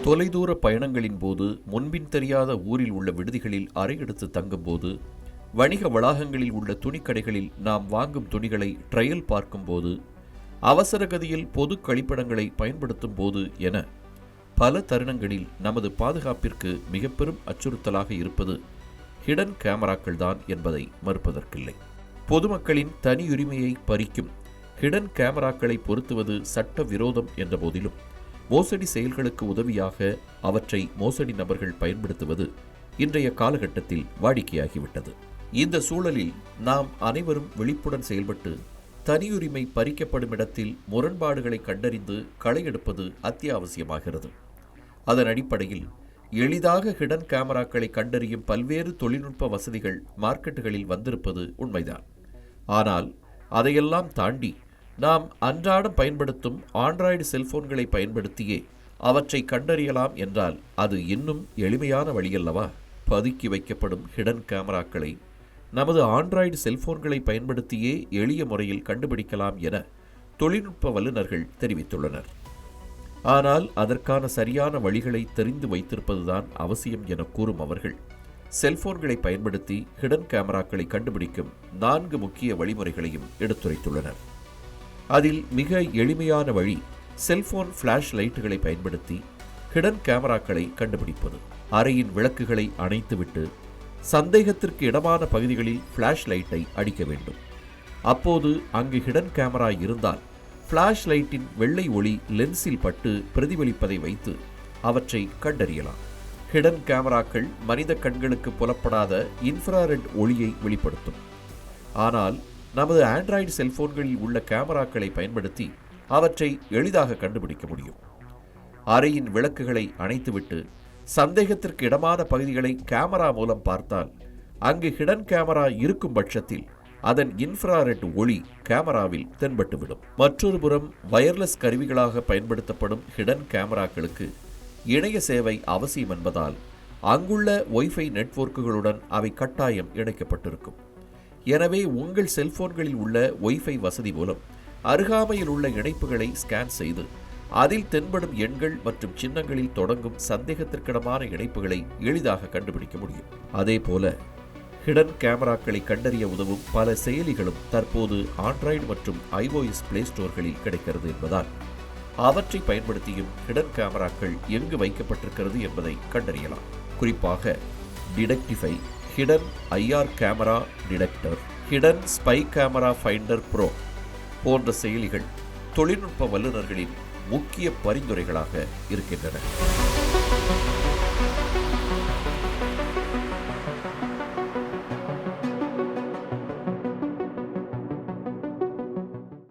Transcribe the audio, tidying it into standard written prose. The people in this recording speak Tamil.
தொலைதூர பயணங்களின் போது முன்பின் தெரியாத ஊரில் உள்ள விடுதிகளில் அறை எடுத்து தங்கும்போது, வணிக வளாகங்களில் உள்ள துணிக்கடைகளில் நாம் வாங்கும் துணிகளை ட்ரையல் பார்க்கும்போது, அவசரகதியில் பொது கழிப்பிடங்களை பயன்படுத்தும் போது என பல தருணங்களில் நமது பாதுகாப்பிற்கு மிக பெரும் அச்சுறுத்தலாக இருப்பது ஹிடன் கேமராக்கள் தான் என்பதை மறுப்பதற்கில்லை. பொதுமக்களின் தனியுரிமையை பறிக்கும் ஹிடன் கேமராக்களை பொருத்துவது சட்ட விரோதம் என்ற போதிலும், மோசடி செயல்களுக்கு உதவியாக அவற்றை மோசடி நபர்கள் பயன்படுத்துவது இன்றைய காலகட்டத்தில் வாடிக்கையாகிவிட்டது. இந்த சூழலில் நாம் அனைவரும் விழிப்புடன் செயல்பட்டு தனியுரிமை பறிக்கப்படும் இடத்தில் முரண்பாடுகளை கண்டறிந்து களை எடுப்பது அத்தியாவசியமாகிறது. அதன் அடிப்படையில் எளிதாக ஹிடன் கேமராக்களை கண்டறியும் பல்வேறு தொழில்நுட்ப வசதிகள் மார்க்கெட்டுகளில் வந்திருப்பது உண்மைதான். ஆனால் அதையெல்லாம் தாண்டி நாம் அன்றாடம் பயன்படுத்தும் ஆண்ட்ராய்டு செல்போன்களை பயன்படுத்தியே அவற்றை கண்டறியலாம் என்றால் அது இன்னும் எளிமையான வழியல்லவா? பதுக்கி வைக்கப்படும் ஹிடன் கேமராக்களை நமது ஆண்ட்ராய்டு செல்போன்களை பயன்படுத்தியே எளிய முறையில் கண்டுபிடிக்கலாம் என தொழில்நுட்ப வல்லுநர்கள் தெரிவித்துள்ளனர். ஆனால் அதற்கான சரியான வழிகளை தெரிந்து வைத்திருப்பதுதான் அவசியம் என கூறும் அவர்கள், செல்போன்களை பயன்படுத்தி ஹிடன் கேமராக்களை கண்டுபிடிக்கும் 4 முக்கிய வழிமுறைகளையும் எடுத்துரைத்துள்ளனர். அதில் மிக எளிமையான வழி செல்போன் ஃபிளாஷ் லைட்டுகளை பயன்படுத்தி ஹிடன் கேமராக்களை கண்டுபிடிப்பது. அறையின் விளக்குகளை அணைத்துவிட்டு சந்தேகத்திற்கு இடமான பகுதிகளில் ஃபிளாஷ் லைட்டை அடிக்க வேண்டும். அப்போது அங்கு ஹிடன் கேமரா இருந்தால் ஃபிளாஷ் லைட்டின் வெள்ளை ஒளி லென்ஸில் பட்டு பிரதிபலிப்பதை வைத்து அவற்றை கண்டறியலாம். ஹிடன் கேமராக்கள் மனித கண்களுக்கு புலப்படாத இன்ஃப்ராரெட் ஒளியை வெளிப்படுத்தும். ஆனால் நமது ஆண்ட்ராய்டு செல்போன்களில் உள்ள கேமராக்களை பயன்படுத்தி அவற்றை எளிதாக கண்டுபிடிக்க முடியும். அறையின் விளக்குகளை அணைத்துவிட்டு சந்தேகத்திற்கு இடமான பகுதிகளை கேமரா மூலம் பார்த்தால் அங்கு ஹிடன் கேமரா இருக்கும் பட்சத்தில் அதன் இன்ஃப்ராரெட் ஒளி கேமராவில் தென்பட்டுவிடும். மற்றொரு புறம் வயர்லெஸ் கருவிகளாக பயன்படுத்தப்படும் ஹிடன் கேமராக்களுக்கு இணைய சேவை அவசியம் என்பதால் அங்குள்ள ஒய்ஃபை நெட்வொர்க்குகளுடன் அவை கட்டாயம் இணைக்கப்பட்டிருக்கும். எனவே உங்கள் செல்போன்களில் உள்ள ஒய்ஃபை வசதி மூலம் அருகாமையில் உள்ள இணைப்புகளை ஸ்கேன் செய்து அதில் தென்படும் எண்கள் மற்றும் சின்னங்களில் தொடங்கும் சந்தேகத்திற்கிடமான இணைப்புகளை எளிதாக கண்டுபிடிக்க முடியும். அதேபோல ஹிடன் கேமராக்களை கண்டறிய உதவும் பல செயலிகளும் தற்போது ஆண்ட்ராய்டு மற்றும் iOS பிளே ஸ்டோர்களில் கிடைக்கிறது என்பதால் அவற்றை பயன்படுத்தியும் ஹிடன் கேமராக்கள் எங்கு வைக்கப்பட்டிருக்கிறது என்பதை கண்டறியலாம். குறிப்பாக Detectify, hidden IR camera detector, hidden spy camera finder pro போன்ற செயலிகள் தொழில்நுட்ப வல்லுநர்களின் முக்கிய பரிந்துரைகளாக இருக்கின்றன.